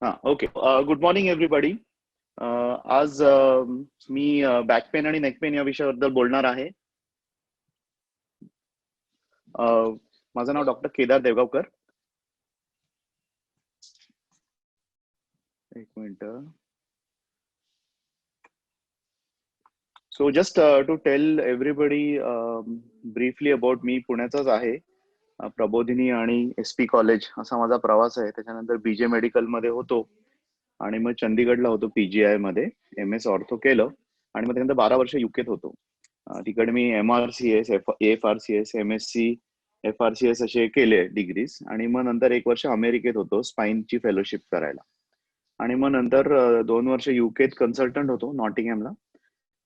Okay. Good morning everybody. आज मी back pain आणि neck pain या विषयाबद्दल बोलणार आहे. माझं नाव डॉक्टर केदार देवगावकर. एक minute. So just to tell everybody briefly about me पुण्याचाच आहे. प्रबोधिनी आणि SP कॉलेज असा माझा प्रवास आहे. त्याच्यानंतर BJ मेडिकल मध्ये होतो आणि मग चंदीगडला होतो PGI मध्ये. MS ऑर्थो केलं आणि मग त्यानंतर 12 वर्ष UKत होतो. तिकडे मी MRCS, AFRCS, MSc, FRCS असे केले डिग्रीज आणि मग नंतर 1 वर्ष अमेरिकेत होतो स्पाईनची फेलोशिप करायला. आणि मग नंतर 2 वर्ष UKत कन्सल्टंट होतो नॉटिंगहॅमला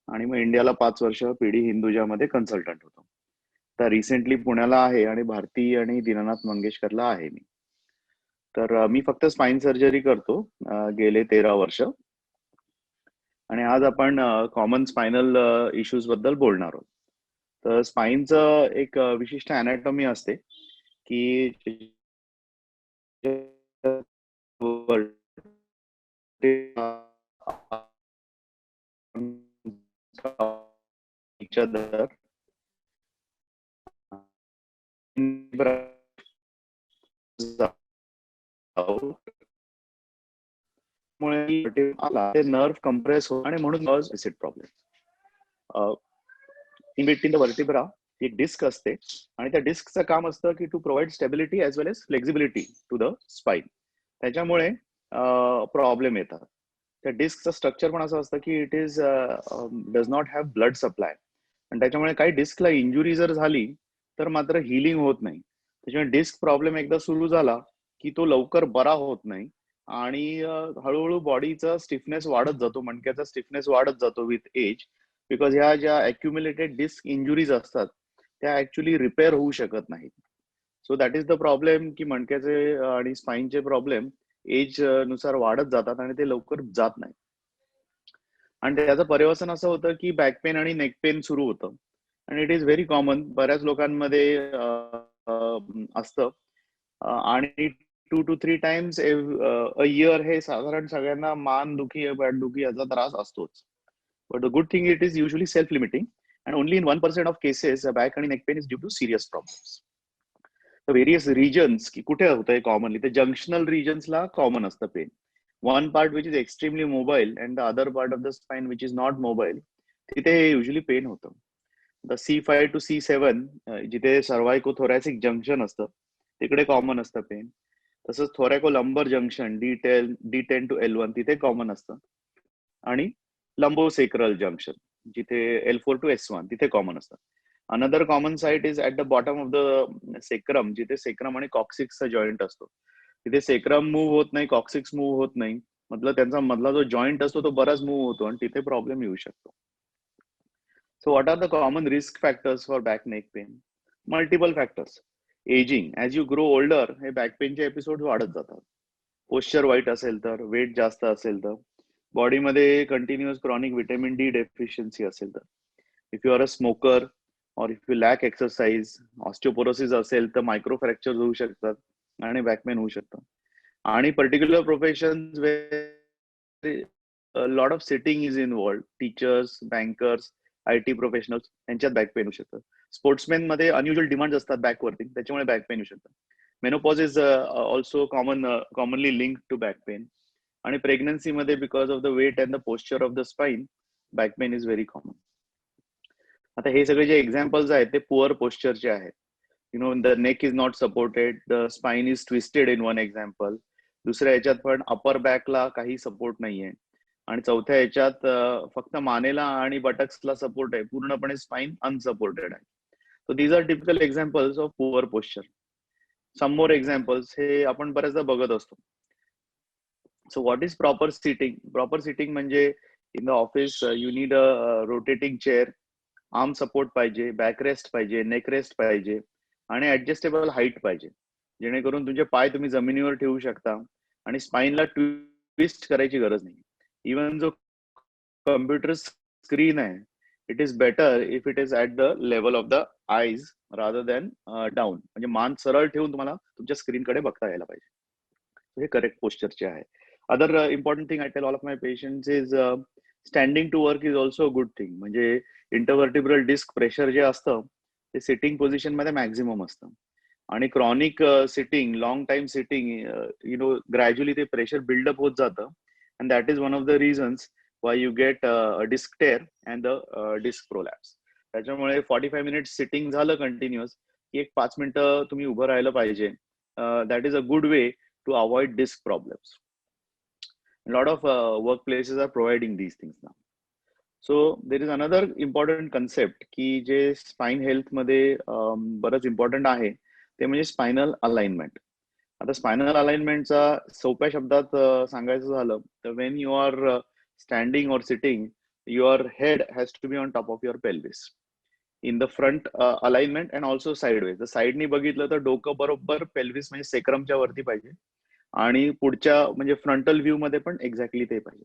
आणि मग इंडियाला 5 वर्ष PD हिंदुजामध्ये कन्सल्टंट होतो. तर रिसेंटली पुण्याला आहे आणि भारती आणि दीनानाथ मंगेशकरला आहे मी. तर मी फक्त स्पाईन सर्जरी करतो गेले 13 वर्ष. आणि आज आपण कॉमन स्पायनल इश्यूज बद्दल बोलणार आहोत. तर स्पाईनचं एक विशिष्ट अनॅटॉमी असते की नर्व कंप्रेस हो आणि म्हणून problem. In between the vertebra एक डिस्क असते आणि त्या डिस्कचं काम असतं की to provide stability as well as flexibility to the spine. त्याच्यामुळे प्रॉब्लेम येतात. त्या डिस्कचं स्ट्रक्चर पण असं असतं की it is does not have blood supply आणि त्याच्यामुळे काही डिस्कला इंजुरी जर झाली तर मात्र हिलिंग होत नाही. त्याच्यामुळे डिस्क प्रॉब्लेम एकदा सुरू झाला की तो लवकर बरा होत नाही आणि हळूहळू बॉडीचा स्टिफनेस वाढत जातो, मणक्याचा स्टिफनेस वाढत जातो विथ एज. बिकॉज ह्या ज्या अक्युम्युलेटेड डिस्क इंजुरीज असतात त्या ऍक्च्युली रिपेअर होऊ शकत नाहीत. So that is the problem की मणक्याचे आणि स्पाईनचे प्रॉब्लेम एज नुसार वाढत जातात आणि ते लवकर जात नाही. आणि त्याचं पर्यवसन असं होतं की बॅक पेन आणि नेक पेन सुरू होतं आणि इट इज व्हेरी कॉमन. बऱ्याच लोकांमध्ये असतं आणि 2 to 3 टाइम्स अ इयर हे साधारण सगळ्यांना मान दुखी, पाठदुखी याचा त्रास असतोच. But the good thing, it is usually self-limiting, and only in 1% of cases, back and neck pain is due to serious problems. The various regions की कुठे होतं कॉमनली, ते जंक्शनल रिजन्सला कॉमन असतं pen. One part which is extremely mobile and the other part of the spine which is not mobile, तिथे usually pen होतं. The C5 to C7 जिथे सर्वायको-थोरॅसिक junction असतं तिकडे कॉमन असतं पेन. तसंच थोरॅको-लंबर जंक्शन D10 to L1 तिथे common असतं आणि लंबोसेक्रल जंक्शन जिथे L4 to S1 तिथे कॉमन असतं. Another common site is at the bottom of the sacrum, जिथे सेक्रम आणि कॉक्सिक्सचा जॉईंट असतो. तिथे सेक्रम मूव्ह होत नाही, कॉक्सिक्स मूव्ह होत नाही, मतलब त्यांचा मधला जो जॉईंट असतो तो बराच मूव्ह होतो आणि तिथे प्रॉब्लेम येऊ शकतो. So what are the common risk factors for back neck pain? Multiple factors. Ageing, as you grow older हे बॅक पेनचे एपिसोड वाढत जातात. पोश्चर वाईट असेल तर, वेट जास्त असेल तर, बॉडीमध्ये continuous chronic vitamin D deficiency असेल तर, if you are a smoker और if you lack exercise, osteoporosis असेल तर मायक्रो फ्रॅक्चर होऊ शकतात आणि बॅकपेन होऊ शकतं. आणि particular profession lot of sitting is involved, teachers, bankers, IT professionals यांच्यात बॅकपेन होऊ शकतं. स्पोर्ट्समॅन मध्ये अनयुज्युअल डिमांड असतात बॅकवरती, त्याच्यामुळे बॅकपेन होऊ शकतं. Menopause is also commonly linked to back pain. आणि प्रेग्नन्सीमध्ये because of the weight and the posture of the spine back pain is very common. आता हे सगळे जे एक्झाम्पल्स आहेत ते पुअर पोस्चरचे आहेत. The neck is not supported, the spine is twisted in one example. दुसऱ्या याच्यात पण अपर बॅकला काही सपोर्ट नाहीये आणि चौथ्या याच्यात फक्त मानेला आणि बटक्सला सपोर्ट आहे, पूर्णपणे स्पाईन अनसपोर्टेड आहे. So these are typical examples of poor posture. Some more examples हे आपण बऱ्याचदा बघत असतो. So what is proper sitting? Proper sitting म्हणजे in the office you need a rotating chair, arm support पाहिजे, बॅक रेस्ट पाहिजे, neck rest पाहिजे आणि ऍडजस्टेबल हाईट पाहिजे, जेणेकरून तुमचे पाय तुम्ही जमिनीवर ठेवू शकता आणि स्पाईनला ट्विस्ट करायची गरज नाही. इवन जो कम्प्युटर स्क्रीन आहे, it is better if it is at the level of the eyes rather than down. म्हणजे मान सरळ ठेवून तुम्हाला तुमच्या स्क्रीनकडे बघता यायला पाहिजे. हे करेक्ट पोस्चरचे आहे. other important thing I tell all of my patients is standing to work is also a good thing. म्हणजे इंटरव्हर्टिब्रल डिस्क प्रेशर जे असतं ते सिटिंग पोझिशन मध्ये मॅक्झिमम असतं आणि chronic sitting long time sitting gradually ते प्रेशर बिल्डअप होत जातं and that is one of the reasons why you get disc tear and the disc prolapse. त्याच्यामुळे 45 मिनिट्स सिटिंग झालं कंटिन्युअस की एक 5 मिनिटं तुम्ही उभं राहिलं पाहिजे. That is a good way to avoid disc problems. A lot of workplaces are providing these things now. So there is another important concept की जे स्पाइन हेल्थ मध्ये बरंच इम्पॉर्टंट आहे ते म्हणजे स्पायनल अलाइनमेंट. आता स्पायनल अलाइनमेंटचा सोप्या शब्दात सांगायचं झालं तर when you are standing or sitting your head has to be on top of your pelvis in the front alignment and also sideways. जर साइडनी बघितलं तर डोकं बरोबर पेल्विस म्हणजे सेक्रमच्या वरती पाहिजे आणि पुढच्या म्हणजे फ्रंटल व्ह्यू मध्ये पण एक्झॅक्टली ते पाहिजे.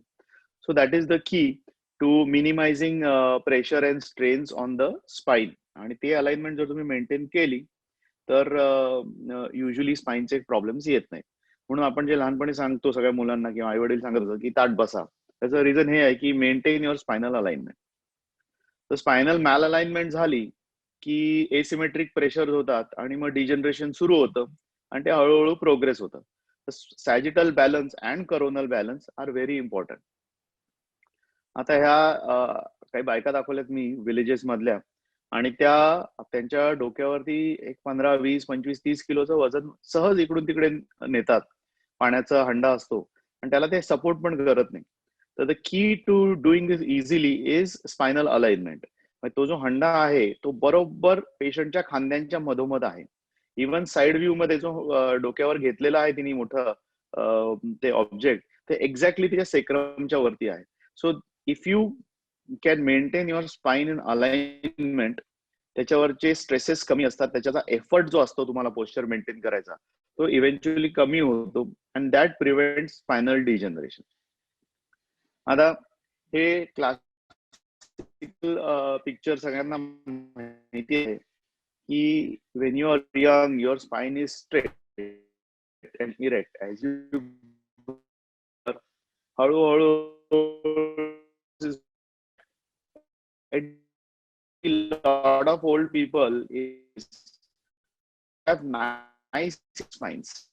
So that is the key to minimising pressure and strains on the spine. आणि ते अलाइनमेंट जर तुम्ही मेंटेन केली तर युजली स्पाइनचे प्रॉब्लेम्स येत नाहीत. म्हणून आपण जे लहानपणी सांगतो सगळ्या मुलांना किंवा आई वडील सांगत असतात की ताट बसा, त्याचं रिझन हे आहे की मेंटेन युअर स्पायनल अलाइनमेंट. तर स्पायनल मॅल अलाइनमेंट झाली की एसिमेट्रिक प्रेशर होतात आणि मग डिजनरेशन सुरू होतं आणि ते हळूहळू प्रोग्रेस होतं. Sagittal balance and coronal balance are very important. आता ह्या काही बायका दाखवल्यात मी विलेजेस मधल्या आणि त्यांच्या डोक्यावरती एक 15, 20, 25, 30 किलोचं वजन सहज इकडून तिकडे नेतात. पाण्याचा हंडा असतो आणि त्याला ते सपोर्ट पण करत नाही. तर the key to doing this easily is spinal alignment. तो जो हंडा आहे तो बरोबर पेशंटच्या खांद्यांच्या मधोमध आहे. इव्हन साइड व्ह्यू मध्ये जो डोक्यावर घेतलेला आहे तिने मोठं ते ऑब्जेक्ट ते एक्झॅक्टली तिच्या सेक्रमच्या वरती आहे. So if you can maintain your spine in alignment, त्याच्यावरचे स्ट्रेसेस कमी असतात, त्याच्याचा एफर्ट जो असतो तुम्हाला पोस्चर मेंटेन करायचा तो इव्हेंच्युअली कमी होतो and that prevent spinal degeneration. आता हे क्लासिकल पिक्चर सगळ्यांना माहिती आहे की when you are young your spine is straight and erect. As you हळूहळू a lot of old people have nice spines.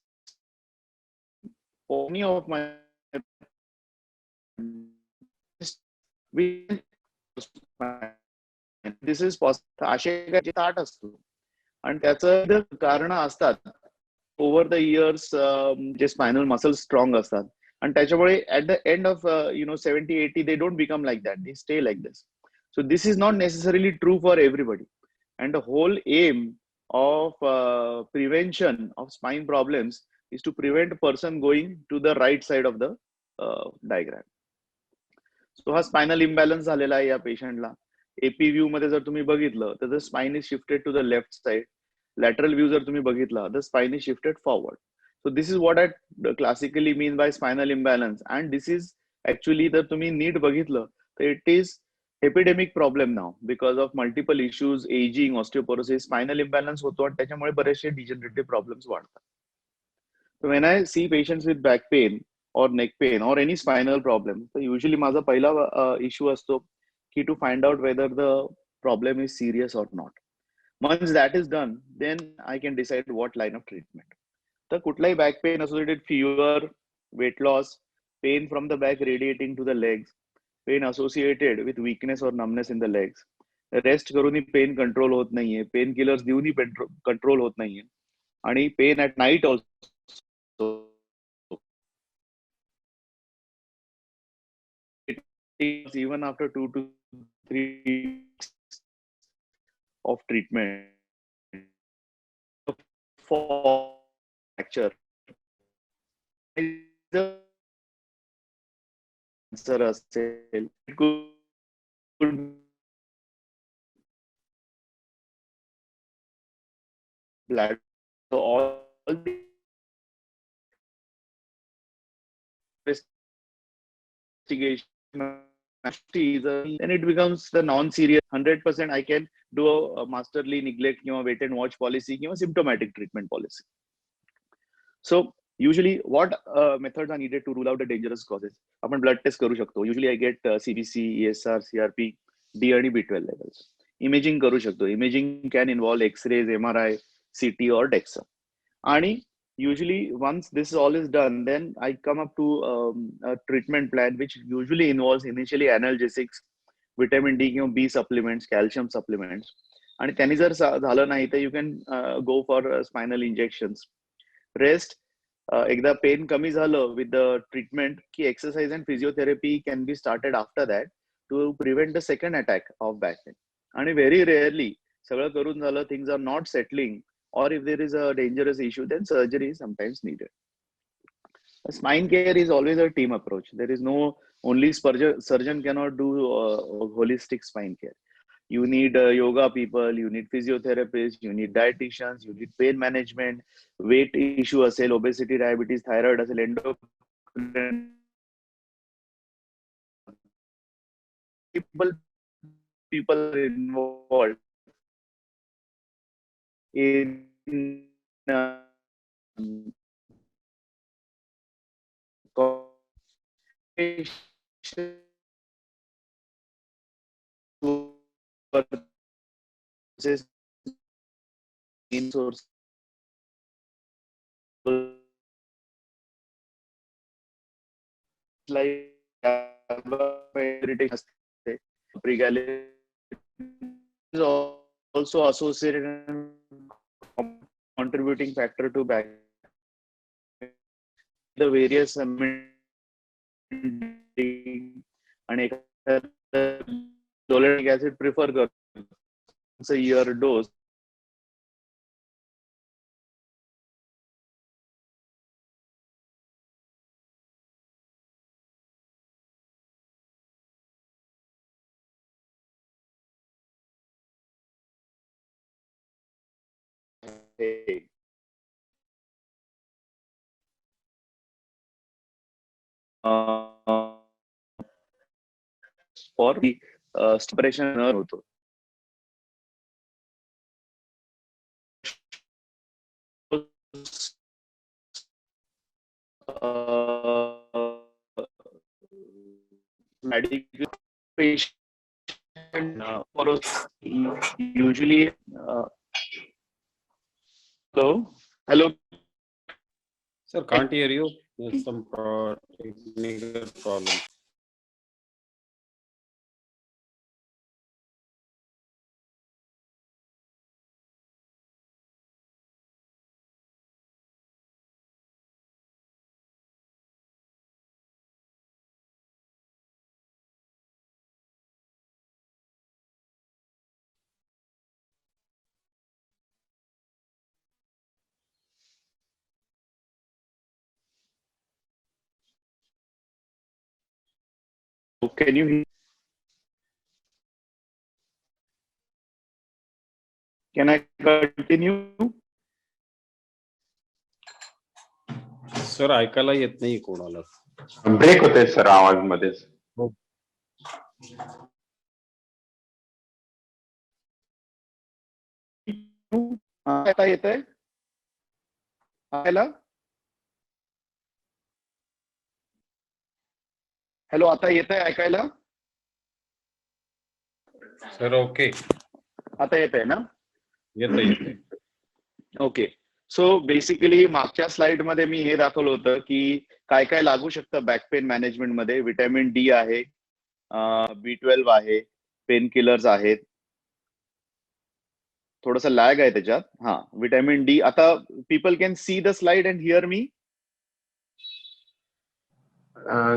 Many of my this is possible. असे ताट असतो आणि त्याचं कारण असतात ओव्हर द इयर्स जे स्पायनल मसल स्ट्रॉंग असतात आणि त्याच्यामुळे at the end of 70-80 they don't become like that, they stay like this. So this is not necessarily true for everybody and the whole aim of prevention of spine problems is to prevent person going to the right side of the diagram. सो हा spinal imbalance झालेला आहे या पेशंटला. AP view मध्ये जर तुम्ही बघितलं तर the spine is shifted to the left side. Lateral view जर तुम्ही बघितला the spine is shifted forward. So this is what I classically mean by spinal imbalance and this is actually जर तुम्ही नीट बघितलं तर it is epidemic problem now because of multiple issues, ageing, osteoporosis. Spinal imbalance होतो आणि त्याच्यामुळे बरेचसे degenerative problems वाढतात. So when I see patients with back pain or neck pain or any spinal problem, so usually माझा पहिला issue असतो की to find out whether the problem is serious or not. Once that is done, then I can decide what line of treatment. तर कुठलाही back pain associated fever, weight loss, pain from the back radiating to the legs, pain associated with weakness or numbness in the legs, rest करूनही pain control होत नाहीये, pain killers देऊनही control होत नाहीये आणि pain at night also even after 2 to 3 weeks of treatment for fracture cancer असेल, it could blood. So all the investigation then it becomes the non-serious 100%. I can do a masterly neglect किंवा wait and watch policy किंवा symptomatic treatment policy. So usually what methods are needed to rule out the dangerous causes. आपण blood test करू शकतो. Usually I get CBC, ESR, CRP, D आणि B12 levels. Imaging करू शकतो. Imaging can involve x rays, MRI, CT or DEXA. आणि usually once this all is done, then I come up to a treatment plan which usually involves initially analgesics, vitamin D किंवा B supplements, calcium supplements. आणि त्यांनी जर झालं नाही तर you can go for spinal injections. Rest एकदा pain कमी झालं विथ द ट्रीटमेंट की exercise and physiotherapy can be started after that to prevent the second attack of back pain. आणि व्हेरी रेअरली सगळं करून झालं, things are not settling, or if there is a dangerous issue, then surgery is sometimes needed. Spine care is always a team approach. There is no only surgeon cannot do holistic spine care. You need yoga people, you need physiotherapists, you need dietitians, you need pain management, weight issue asel, obesity, diabetes, thyroid asel, endocrine people involved in in source like irritation, pregalin is also associated and contributing factor to back. The various आणि zoledronic acid prefer करतो a year dose. For the separation होतो. Medical patient for usually hello Sir, can't hear you. There's some technical problem. can you hear? Can I continue? Sir ऐकायला येत नाही कोणाला. Break होते sir आवाज मध्येच. आता येतंय ऐकायला? हॅलो, आता येतंय ऐकायला? सर ओके, आता येतंय ना? येतंय. ओके. सो बेसिकली मागच्या स्लाइड मध्ये मी हे दाखवलं होतं की काय काय लागू शकतं बॅक पेन मॅनेजमेंट मध्ये. विटॅमिन डी आहे, B12 आहे, पेन किलर्स आहेत. थोडासा लॅग आहे त्याच्यात. हा, विटॅमिन डी. आता people can see the slide and hear me.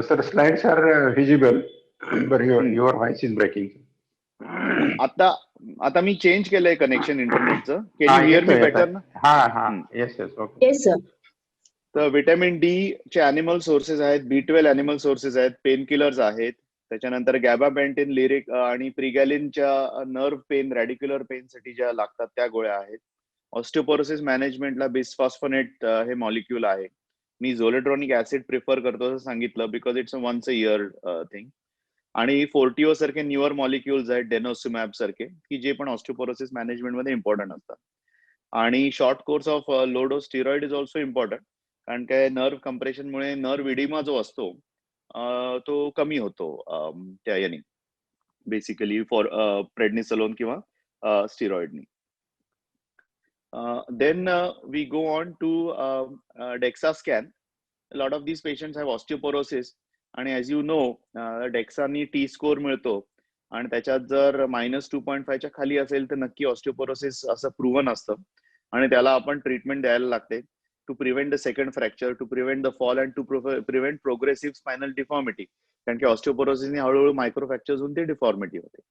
Sir slides are visible but your voice is breaking. आता मी चेंज केलंय कनेक्शन इंटरनेटचं. Can you hear me better ना? हा येस ओके. Yes sir. तर विटॅमिन डी चे animal sources आहेत, B12 animal sources आहेत, पेन किलर्स आहेत. त्याच्यानंतर गॅबापेंटिन, लिरिक आणि प्रिगॅलिनच्या नर्व्ह पेन, रॅडिक्युलर पेन साठी ज्या लागतात त्या गोळ्या आहेत. ऑस्टिओपोरोसिस मॅनेजमेंटला बिस्फॉस्फोनेट हे मॉलिक्यूल आहे. मी झोलेड्रॉनिक ऍसिड प्रिफर करतो असं सांगितलं because it's a once a year thing. आणि फोर्टिओ सारखे न्यूअर मॉलिक्युल्स आहेत, डेनोसिमॅब सारखे, की जे पण ऑस्टिओपोरोसिस मॅनेजमेंट मध्ये इम्पॉर्टंट असतात. आणि short course of low dose steroid is also important. कारण काय नर्व कम्प्रेशनमुळे नर्व इडिमा जो असतो तो कमी होतो त्या याने बेसिकली फॉर प्रेडनिसोलोन किंवा स्टिरॉइडनी. Then we go on to DEXA scan. A lot of these patients have osteoporosis आणि as you know डेक्सानी टी स्कोर मिळतो आणि त्याच्यात जर -2.5 च्या खाली असेल तर नक्की ऑस्टिओपोरोसिस असं प्रूव्हन असतं आणि त्याला आपण ट्रीटमेंट द्यायला लागते to prevent the second fracture, to prevent the fall and to prevent progressive spinal deformity. कारण की ऑस्टिओपोरोसिसने हळूहळू मायक्रो फ्रॅक्चर्स होऊन ते डिफॉर्मिटी होते.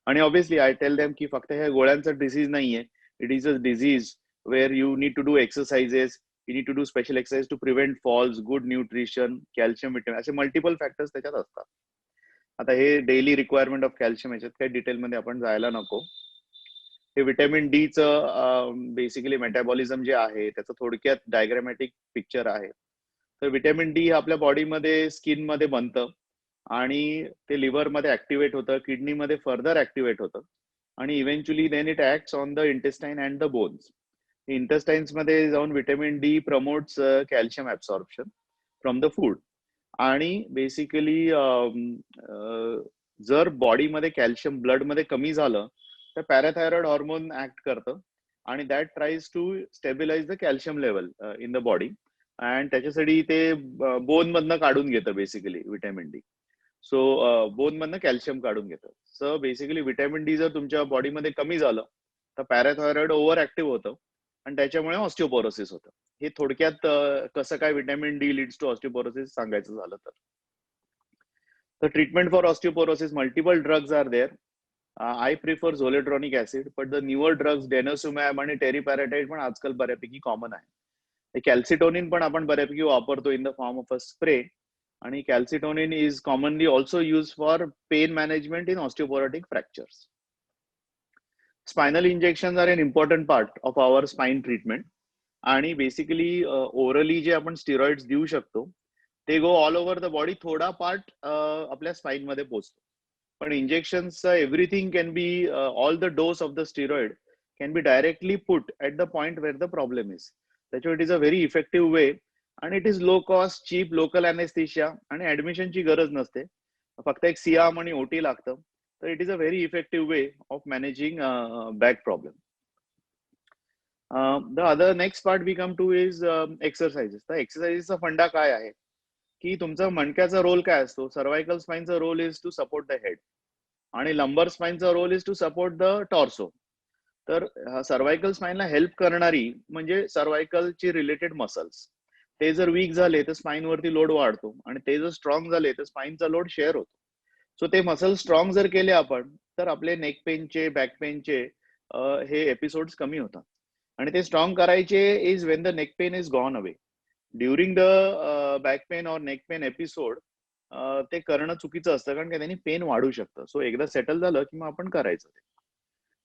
आणि ऑब्व्हियसली आय टेल देम की फक्त ह्या गोळ्यांचा डिसीज नाहीये, it is a disease where you need to do exercises, you need to do special exercise to prevent falls, good nutrition, calcium, vitamin, असे मल्टिपल फॅक्टर्स त्याच्यात असतात. आता हे डेली रिक्वायरमेंट ऑफ कॅल्शियम याच्यात काही डिटेलमध्ये आपण जायला नको. हे व्हिटॅमिन डी चं बेसिकली मेटाबॉलिझम जे आहे त्याचं थोडक्यात डायग्रामॅटिक पिक्चर आहे. तर व्हिटॅमिन डी आपल्या बॉडीमध्ये स्किन मध्ये बनतं आणि ते लिव्हरमध्ये ऍक्टिव्हेट होतं, किडनीमध्ये फर्दर ऍक्टिव्हेट होतं आणि eventually then it acts on the intestine and the bones. Intestines मध्ये जाऊन vitamin D promotes calcium absorption from the food. आणि बेसिकली जर बॉडीमध्ये कॅल्शियम ब्लडमध्ये कमी झालं तर पॅराथायरॉइड हॉर्मोन ऍक्ट करतं आणि that tries to stabilize the calcium level in the body and त्याच्यासाठी ते बोन मधनं काढून घेतं basically vitamin D. So bone मधनं कॅल्शियम काढून घेतं. सो बेसिकली व्हिटॅमिन डी जर तुमच्या बॉडीमध्ये कमी झालं तर पॅराथायरॉइड ओव्हर ऍक्टिव्ह होतं आणि त्याच्यामुळे ऑस्टिओपोरोसिस होतं. हे थोडक्यात कसं काय vitamin D leads to osteoporosis सांगायचं झालं तर. The treatment for osteoporosis, multiple drugs are there. I prefer zoledronic acid, but the newer drugs denosumab आणि teriparatide पण आजकाल बऱ्यापैकी कॉमन आहे. कॅल्सिटोनिन पण आपण बऱ्यापैकी वापरतो in the form of a spray आणि calcitonin is commonly also use for pain management in osteoporotic fractures. Spinal injection are an important part of our spine treatment आणि बेसिकली ओरली जे आपण स्टिरॉइड्स देऊ शकतो ते go all over the body, थोडा part आपल्या spine मध्ये पोहोचतो. पण इंजेक्शनचा everything can be all the dose of the steroid can be directly put at the point wear the problem is. त्याच्यावर it is a very effective way आणि it is low cost, cheap, local anaesthesia आणि ऍडमिशनची गरज नसते. फक्त एक SIAM आणि OT लागतं. तर it is a very effective way of managing back problem. The other next part we come to is exercises. तर एक्सरसाइजेसचा फंडा काय आहे की तुमचा मणक्याचा रोल काय असतो. सर्वायकल स्पाइनचा role is to support the head आणि लंबर स्पाइनचा role is to support the torso. तर सर्वायकल स्पाइनला हेल्प करणारी म्हणजे सर्वायकलची रिलेटेड मसल्स, ते जर वीक झाले तर स्पाइन वरती लोड वाढतो आणि ते जर स्ट्रॉंग झाले तर स्पाइनचा लोड शेअर होतो. सो ते मसल स्ट्रॉंग जर केले आपण तर आपले नेक पेनचे, बॅक पेनचे हे एपिसोड्स कमी होतात. आणि ते स्ट्रॉंग करायचे is Wien the neck pain is gone away. During the back pen और नेक पेन एपिसोड ते करणं चुकीचं असतं कारण की त्यांनी पेन वाढू शकतं. सो एकदा सेटल झालं की मग आपण करायचं.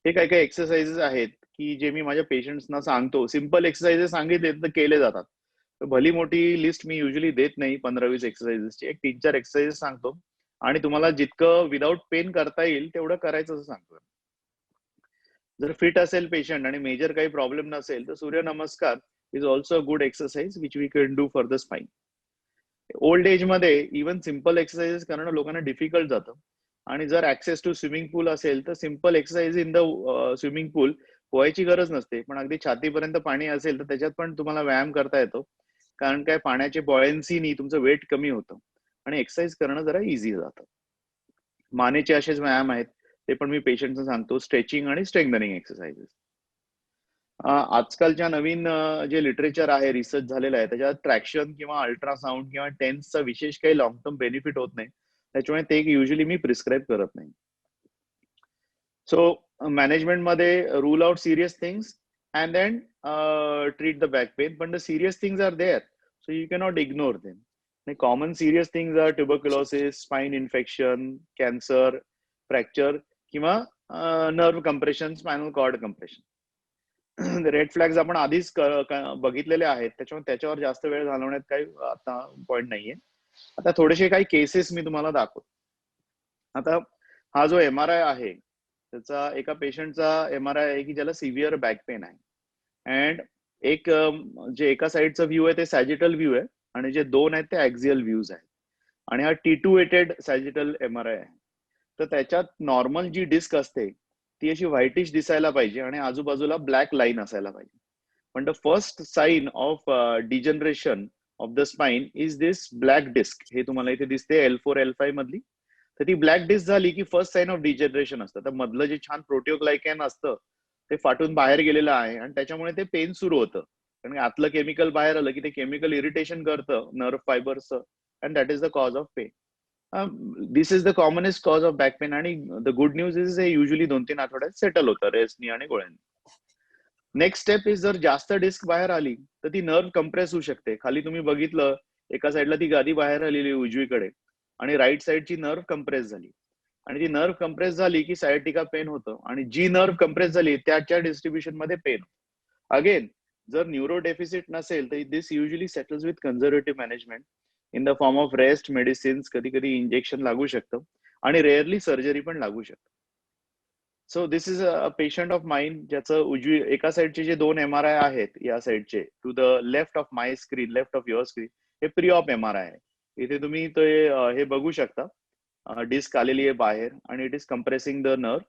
हे काही काही एक्सरसाइजेस आहेत की जे मी माझ्या पेशंट्सना सांगतो. सिम्पल एक्सरसाइजेस सांगितले तर केले जातात. तर भली मोठी लिस्ट मी युजली देत नाही 15-20 एक्सरसाइजेसची. एक 3-4 एक्सरसाइजेस सांगतो आणि तुम्हाला जितकं विदाउट पेन करता येईल तेवढं करायचं असं सांगतो. जर फिट असेल पेशंट आणि मेजर काही प्रॉब्लेम नसेल तर surya namaskar is also a good exercise which we can do for the spine. Old age मध्ये इव्हन सिम्पल एक्सरसाइजेस करणं लोकांना डिफिकल्ट जातं आणि जर ऍक्सेस टू स्विमिंग पूल असेल तर simple exercise in the swimming pool पोहायची गरज नसते. पण अगदी छातीपर्यंत पाणी असेल तर त्याच्यात पण तुम्हाला व्यायाम करता येतो कारण काय पाण्याचे बॉयन्सीनी तुमचं वेट कमी होतं आणि एक्सरसाइज करणं जरा इझी जातं. मानेचे असेच व्यायाम आहेत ते पण मी पेशंटना सांगतो, स्ट्रेचिंग आणि स्ट्रेंथनिंग एक्सरसाइजेस. आजकालच्या नवीन जे लिटरेचर आहे, रिसर्च झालेलं आहे त्याच्यात ट्रॅक्शन किंवा अल्ट्रासाऊंड किंवा टेन्सचा विशेष काही लॉंग टर्म बेनिफिट होत नाही. त्याच्यामुळे ते युजली मी प्रिस्क्राईब करत नाही. सो मॅनेजमेंट मध्ये rule out serious things and then treat the back pain. पण the serious things are there so you cannot ignore them. Common serious things are tuberculosis, spine infection, cancer, fracture किंवा nerve compression, spinal cord compression. Red flags आपण आधीच बघितलेले आहेत त्याच्यामुळे त्याच्यावर जास्त वेळ घालवण्यात काही आता पॉइंट नाहीये. आता थोडेसे काही केसेस मी तुम्हाला दाखवतो. आता हा जो MRI आहे त्याचा एका पेशंटचा MRI आहे की ज्याला सिव्हिअर बॅक पेन आहे अँड एक जे एका साईडचा व्ह्यू आहे ते सॅजिटल व्ह्यू आहे आणि जे दोन आहेत ते ऍक्झियल व्ह्यूज आहेत. आणि हा T2-वेटेड सॅजिटल MRI आहे. तर त्याच्यात नॉर्मल जी डिस्क असते ती अशी व्हाईटिश दिसायला पाहिजे आणि आजूबाजूला ब्लॅक लाईन असायला पाहिजे. पण the first sign of degeneration of the spine is this black disc. हे तुम्हाला इथे दिसते L4 L5 मधली. तर ती ब्लॅक डिस्क झाली की फर्स्ट साइन ऑफ डिजनरेशन असतं. तर मधलं जे छान प्रोटिओग्लायकॅन असतं ते फाटून बाहेर गेलेलं आहे आणि त्याच्यामुळे ते पेन सुरू होतं. कारण आतलं केमिकल बाहेर आलं की ते केमिकल इरिटेशन करतं नर्व फायबर्सचं, and that is the cause of pain. This is the commonest cause of back pain. आणि द गुड न्यूज इज हे युजली 2-3 आठवड्यात सेटल होतं रेस्टनी आणि गोळ्यांनी. नेक्स्ट स्टेप इज जर जास्त डिस्क बाहेर आली तर ती नर्व कंप्रेस होऊ शकते. खाली तुम्ही बघितलं एका साईडला ती गादी बाहेर आलेली उजवीकडे आणि राईट साईडची नर्व कंप्रेस झाली. आणि ती नर्व कंप्रेस झाली की सायटिका पेन होतं आणि जी नर्व कंप्रेस झाली त्याच्या डिस्ट्रीब्युशन मध्ये पेन. अगेन जर न्यूरो डेफिसिट नसेल तर this usually settles with conservative management in the form of rest, medicines, कधी कधी इंजेक्शन लागू शकतं आणि रेअरली सर्जरी पण लागू शकतं. So this is a patient of mind ज्याचं उजवी एका साईडचे जे 2 MRI आहेत या साईडचे to the left of my screen, left of your screen, हे प्री ऑफ MRI आहे. इथे तुम्ही ते हे बघू शकता, डिस्क आलेली आहे बाहेर आणि it is compressing the nerve.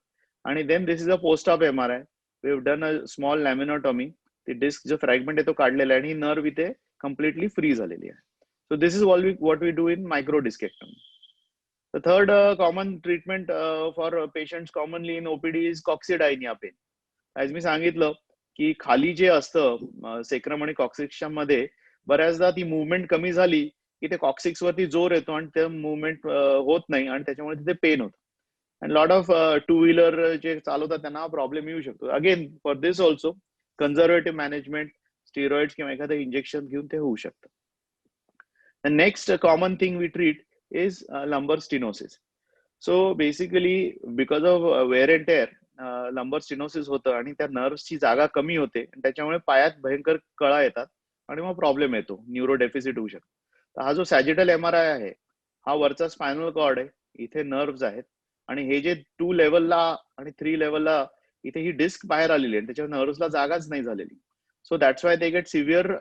आणि then this is a post of MRI. We have done a small laminotomy. ती डिस्क जो फ्रॅगमेंट आहे तो काढलेला आहे आणि ही नर्व इथे कम्प्लिटली फ्री झालेली आहे. So this is what we do in micro discectomy. The third common treatment for patients commonly in OPD is coccydynia pain. As मी सांगितलं की खाली जे असतं सेक्रम आणि कॉक्सिक्सच्या मध्ये बऱ्याचदा ती मुवमेंट कमी झाली की ते कॉक्सिक्स वरती जोर येतो आणि ते मुवमेंट होत नाही आणि त्याच्यामुळे तिथे पेन होतं. And lot of two wheeler जे चालवतात त्यांना प्रॉब्लेम येऊ शकतो. Again for this also conservative management, steroids किंवा एखादं इंजेक्शन घेऊन ते होऊ शकतं. The next common thing we treat is lumbar stenosis. So basically because of wear and tear lumbar stenosis होतं आणि त्या नर्व्सची जागा कमी होते आणि त्याच्यामुळे पायात भयंकर कळा येतात आणि मग प्रॉब्लेम येतो, न्यूरो डेफिसिट होऊ शकतो. तर हा जो सॅजिटल MRI आहे हा वरचा स्पायनल कॉर्ड आहे, इथे नर्व्स आहेत आणि हे जे 2 लेवलला आणि 3 लेवलला इथे ही डिस्क बाहेर आलेली आहे त्याच्यावर नर्व्सला जागाच नाही झालेली. So that's why they get severe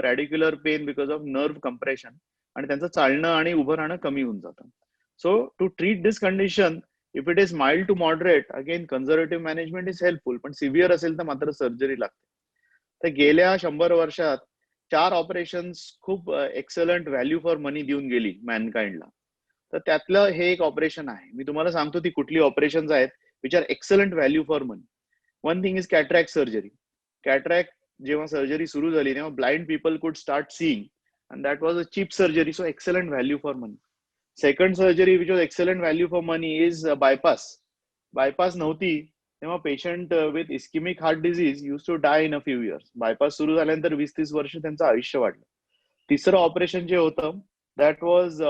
radicular pain because of nerve compression आणि त्यांचं चालणं आणि उभं राहणं कमी होऊन जातं. So to treat this condition, if it is mild to moderate, again conservative management is helpful. पण सिव्हिअर असेल तर मात्र सर्जरी लागते. तर गेल्या 100 वर्षात 4 ऑपरेशन्स खूप एक्सलंट व्हॅल्यू फॉर मनी देऊन गेली मॅनकाइंडला. तर त्यातलं हे एक ऑपरेशन आहे. मी तुम्हाला सांगतो ती कुठली ऑपरेशन्स आहेत which are excellent value for money. One thing is cataract surgery. Cataract जेव्हा सर्जरी सुरू झाली तेव्हा ब्लाइंड पीपल कुड start seeing and that was a cheap surgery, so excellent value for money. Second surgery which was excellent value for money is bypass. Bypass नव्हती तेव्हा patient with ischemic heart disease use to die in a few years. Bypass सुरू झाल्यानंतर 20-30 वर्ष त्यांचं आयुष्य वाढलं. तिसरं operation जे होतं that was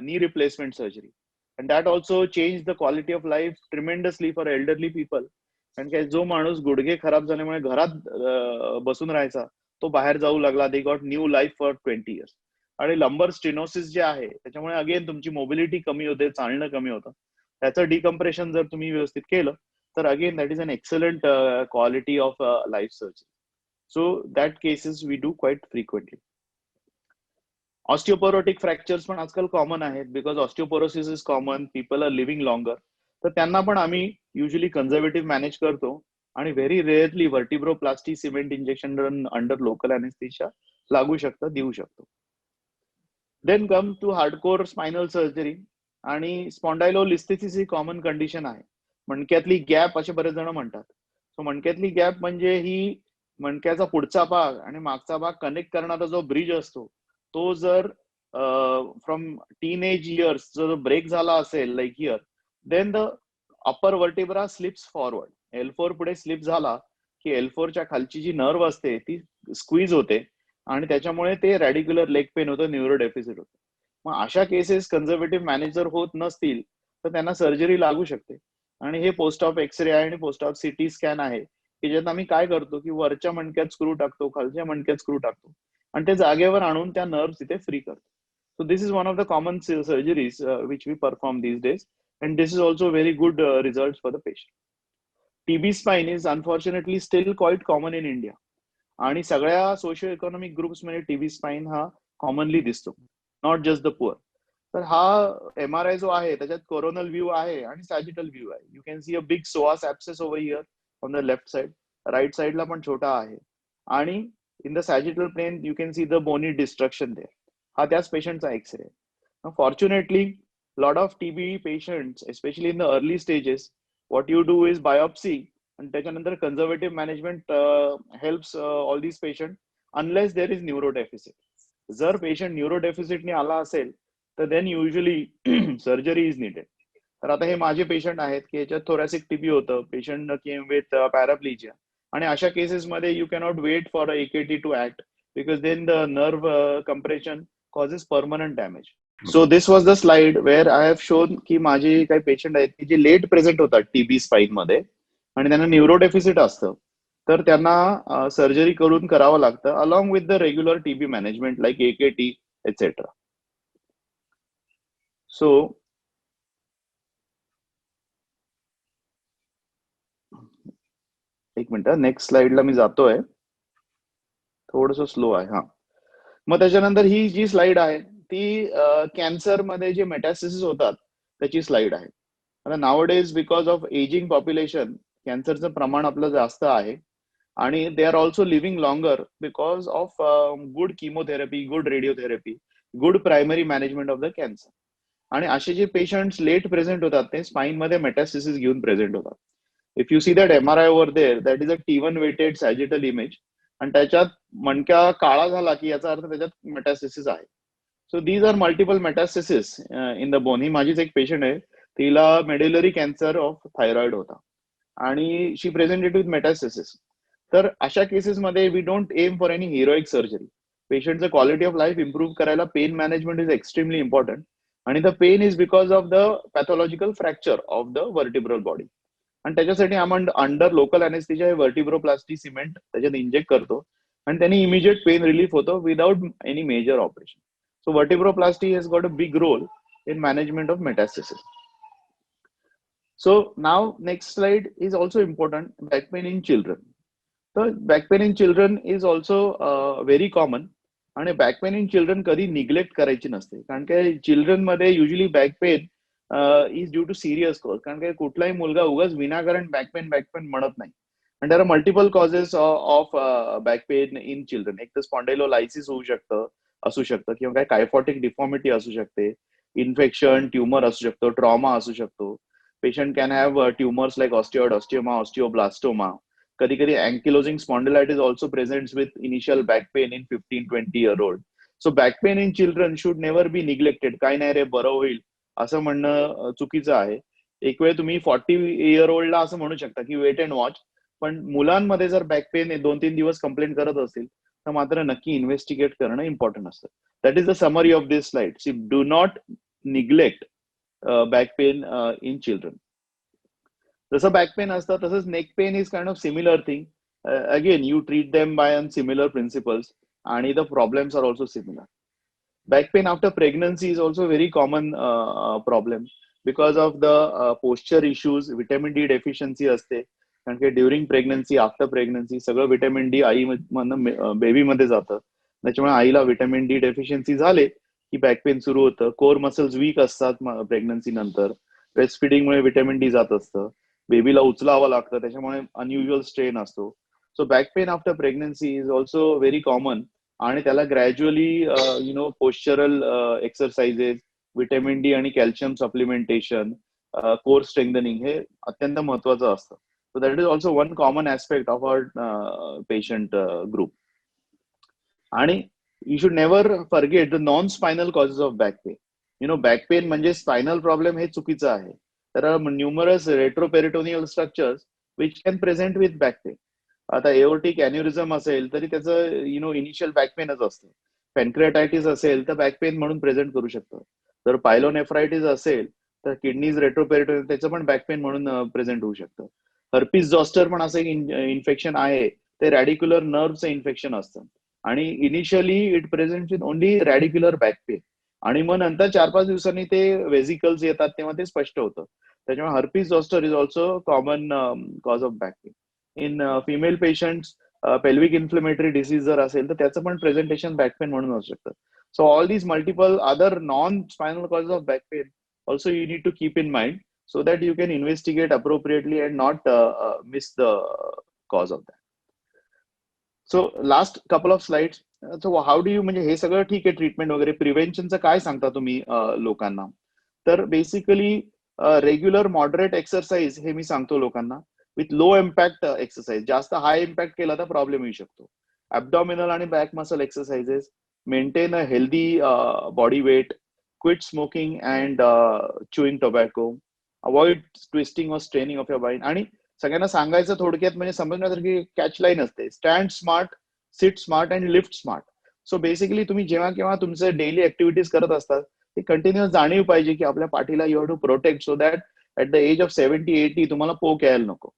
knee replacement surgery and that also change the quality of life tremendously for elderly people. कारण काय जो माणूस गुडघे खराब झाल्यामुळे घरात बसून राहायचा तो बाहेर जाऊ लागला. They got new life for 20 years. आणि लंबर स्टिनोसिस जे आहे त्याच्यामुळे अगेन तुमची मोबिलिटी कमी होते, चालणं कमी होतं. त्याचं डिकम्प्रेशन जर तुम्ही व्यवस्थित केलं तर again that is an excellent quality of life surgery. So that cases we do quite frequently. Osteoporotic fractures पण आजकाल कॉमन आहेत because osteoporosis is common, people are living longer. तर त्यांना पण आम्ही युजली कन्झर्वेटिव्ह मॅनेज करतो आणि very rarely vertebroplasty cement injection under local anaesthesia लागू शकतं, देऊ शकतो. Then come to hardcore spinal surgery. आणि स्पॉन्डायलोलिस्थेसिस ही कॉमन कंडिशन आहे. मणक्यातली गॅप असे बरेच जण म्हणतात. सो मणक्यातली गॅप म्हणजे ही मणक्याचा पुढचा भाग आणि मागचा भाग कनेक्ट करणारा जो ब्रिज असतो तो जर फ्रॉम टीनेज इयर्स जो ब्रेक झाला असेल like here, then the upper vertebra slips forward. L4 पुढे स्लिप झाला की L4 च्या खालची जी नर्व असते ती स्क्वीज होते आणि त्याच्यामुळे ते रॅडिक्युलर लेग पेन होतं, न्यूरो डेफिसिट होतं. मग अशा केसेस कन्झर्वेटिव्ह मॅनेजर होत नसतील तर त्यांना सर्जरी लागू शकते. आणि हे पोस्ट ऑफ एक्सरे आहे आणि पोस्ट ऑफ CT स्कॅन आहे की ज्यात आम्ही काय करतो की वरच्या मणक्यात स्क्रू टाकतो, खालच्या मणक्यात स्क्रू टाकतो आणि ते जागेवर आणून त्या नर्व्ह तिथे फ्री करतो. So this is one of the common surgeries which we perform these days and this is also very good result for the patient. TB spine is unfortunately still quite common in India. आणि सगळ्या socio economic ग्रुप्समध्ये TB spine हा commonly दिसतो, not just the poor. तर हा MRI जो आहे त्याच्यात कोरोनल व्ह्यू आहे आणि सॅजिटल व्ह्यू आहे. You can see a big psoas abscess over here on the left side. Right साइडला पण छोटा आहे. आणि in the sagittal plane you can see the bony destruction there. हा त्याच पेशंटचा x-ray. Fortunately lot of TB patients especially in the early stages what you do is biopsy आणि त्याच्यानंतर conservative management helps all these patients unless there is neurodeficit. जर patient न्यूरोडेफिसिटने आला असेल तर then usually surgery is needed. तर आता हे माझे पेशंट आहेत की याच्यात थोरॅसिक टीबी होतं, पेशंट केम विथ पॅराप्लिजिया, आणि अशा केसेसमध्ये you cannot wait for AKT to act because then the nerve compression causes permanent damage. So this was the slide where I have shown की माझे काही पेशंट आहेत की जे लेट प्रेझेंट होतात टीबी स्पाईन मध्ये आणि त्यांना न्यूरोडेफिसिट असतं, तर त्यांना सर्जरी करून करावं लागतं along with the regular TB management like AKT etcetera. So एक मिनिट, नेक्स्ट स्लाइडला मी जातोय, थोडस स्लो आहे. हा, मग त्याच्यानंतर ही जी स्लाइड आहे ती कॅन्सर मध्ये जे मेटास्टेसिस होतात त्याची स्लाइड आहे. आता nowadays because of ageing population कॅन्सरचं प्रमाण आपलं जास्त आहे आणि they are also living longer because of good chemotherapy, good radiotherapy, good primary management of the cancer. आणि असे जे पेशंट्स लेट प्रेझेंट होतात ते स्पाईन मध्ये मेटास्टेसिस घेऊन प्रेझेंट होतात. If you see that MRI over there, that is a T1 weighted sagittal image आणि त्याच्यात मणक्या काळा झाला की याचा अर्थ त्याच्यात मेटास्टेसिस आहे. So these are multiple metastasis in the bone. ही माझीच एक पेशंट आहे, तिला मेड्युलरी कॅन्सर ऑफ थायरॉइड होता आणि शी प्रेझेंटेड विथ मेटास्टेसिस. तर अशा केसेसमध्ये we don't aim for any heroic surgery. पेशंटचं क्वालिटी ऑफ लाईफ इम्प्रूव्ह करायला pain management is extremely important. आणि the pain is because of the pathological fracture of the vertebral body. आणि त्याच्यासाठी आम्ही under local anaesthesia हे व्हर्टिब्रोप्लास्टी cement त्याच्यात inject करतो आणि त्यांनी इमिजिएट पेन रिलीफ होतो without any major operation. So vertebroplasty has got a big role in management of metastasis. So now next slide is also important, back pain in children. So back pain in children is also very common आणि back pain in children कधी neglect करायची नसते, कारण की children मध्ये usually back pain is due to serious cause. कारण की कुठलाही मुलगा उगाच विनाकारण बॅक पेन म्हणत नाही. आणि there are multiple causes of back pain in children. एक तर स्पॉन्डेलोलायसिस होऊ शकतं, असू शकतं, किंवा काय कायफॉटिक डिफॉर्मिटी असू शकते, इन्फेक्शन, ट्युमर असू शकतो, ट्रॉमा असू शकतो. Patient can have tumours like osteoid, osteoma, osteoblastoma. कधी कधी ankylosing spondylitis also presents with initial back pain in 15-20 year old. So back pain in children should never be neglected. काय नाही रे, बरं होईल असं म्हणणं चुकीचं आहे. एक वेळ तुम्ही 40 year old ला असं म्हणू शकता की वेट अँड वॉच, पण मुलांमध्ये जर बॅक पेन 2-3 दिवस कंप्लेंट करत असतील तर मात्र नक्की इन्व्हेस्टिगेट करणं इम्पॉर्टंट असतं. That is the summary of this slide. See do not neglect back pain in children. जसं बॅक पेन असतं तसंच neck pain is kind of similar thing. Again you treat them by on similar principles आणि the problems are also similar. Back pain after pregnancy is also very common problem because of the posture issues. Vitamin D deficiency असते, कारण की during pregnancy, after pregnancy सगळं vitamin D I बेबीमध्ये जातं. त्याच्यामुळे आईला vitamin D deficiency झाले की back pain सुरू होतं. कोर मसल्स वीक असतात प्रेग्नन्सी नंतर, ब्रेस्ट फिडिंगमुळे व्हिटॅमिन डी जात असतं, बेबीला उचलावं लागतं, त्याच्यामुळे अनयुज्युअल स्ट्रेन असतो. So back pain after pregnancy is also very common आणि त्याला gradually postural exercises, vitamin D आणि कॅल्शियम सप्लिमेंटेशन, कोर स्ट्रेंथनिंग हे अत्यंत महत्वाचं असतं. So that is also one common aspect of our patient group. आणि you should never forget the non spinal causes of back pen. Back pain म्हणजे spinal problem हे चुकीचं आहे. There are numerous retroperitoneal structures which can present with back pain. आता aortic अॅन्युरिझम असेल तरी त्याचं initial back पेनच असतं. पॅनक्रियाटायटिस असेल तर बॅक पेन म्हणून प्रेझेंट करू शकतं. जर पायलोनेफ्रायटिस असेल तर किडनीज रेट्रोपेरिटोनियल त्याचं पण बॅक पेन म्हणून प्रेझेंट होऊ शकतं. हर्पिस झॉस्टर पण असं एक इन्फेक्शन आहे, ते रॅडिक्युलर नर्व्हचं इन्फेक्शन असतं आणि initially it present with only radicular back pain आणि मग नंतर 4-5 दिवसांनी ते वेझिकल्स येतात तेव्हा ते स्पष्ट होतं. त्याच्यामुळे herpes zoster is also common cause of back pain. In female patients pelvic inflammatory disease जर असेल तर त्याचं पण प्रेझेंटेशन बॅक पेन म्हणून असू शकतं. So all these multiple other non spinal causes of back pen also you need to keep in mind so that you can investigate appropriately and not miss the cause of that. So last couple of slides. So how do you म्हणजे हे सगळं ठीक आहे treatment वगैरे प्रिव्हेन्शनचं काय सांगता तुम्ही लोकांना? तर बेसिकली रेग्युलर मॉडरेट एक्सरसाइज हे मी सांगतो लोकांना विथ लो इम्पॅक्ट एक्सरसाइज. जास्त हाय इम्पॅक्ट केला तर प्रॉब्लेम येऊ शकतो. ॲब्डॉमिनल आणि back muscle exercises, maintain a healthy body weight, quit smoking and chewing tobacco, avoid twisting or straining of your body. आणि सगळ्यांना सांगायचं थोडक्यात म्हणजे समजण्यासारखी कॅच लाईन असते, stand smart, sit smart and lift smart. So basically तुम्ही जेव्हा केव्हा तुमचे डेली ऍक्टिव्हिटीज करत असतात ते कंटिन्युअस जाणीव पाहिजे की आपल्या पाठीला you have to protect so that at the age of 70-80 तुम्हाला पोक यायला नको.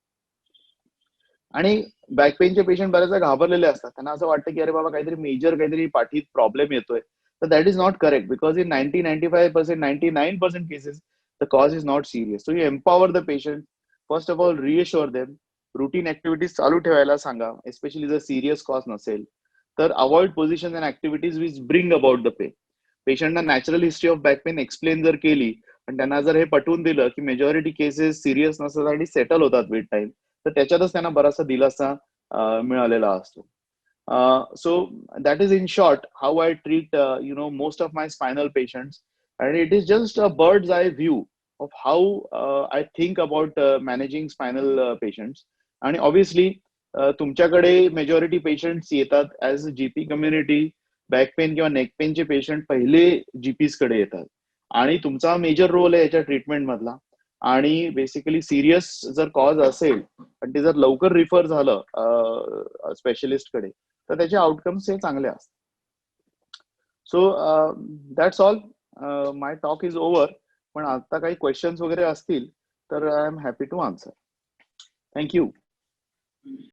आणि बॅक पेनचे पेशंट बऱ्याचदा घाबरलेले असतात, त्यांना असं वाटतं की अरे बाबा काहीतरी मेजर काहीतरी पाठीत प्रॉब्लेम येतोय. So that is not correct because in 90-95%, 99% cases, the cause is not serious. So you empower the patient. First of all, reassure them. Routine activities चालू ठेवायला सांगा, especially जर serious cause नसेल. तर avoid positions and activities which bring about the pain. पेशंटना natural history of back pain explain जर केली आणि त्यांना जर हे पटवून दिलं की मेजॉरिटी केसेस सिरियस नसतात आणि सेटल होतात विथ टाइम, तर त्याच्यातच त्यांना बराचसा दिलासा मिळालेला असतो. So that is in short how I treat most of my spinal patients, and it is just a bird's eye view of how I think about managing spinal patients. आणि obviously तुमच्याकडे majority patients येतात as GP community. Back pain किंवा neck पेनचे patient पहिले जीपीस कडे येतात आणि तुमचा मेजर रोल आहे याच्या ट्रीटमेंट मधला. आणि बेसिकली सिरियस जर कॉज असेल आणि ते जर लवकर रिफर झालं स्पेशलिस्ट कडे तर त्याचे आउटकम्स हे चांगले असतात. So that's all. My talk is over. पण आता काही क्वेश्चन्स वगैरे असतील तर I am happy to answer. Thank you.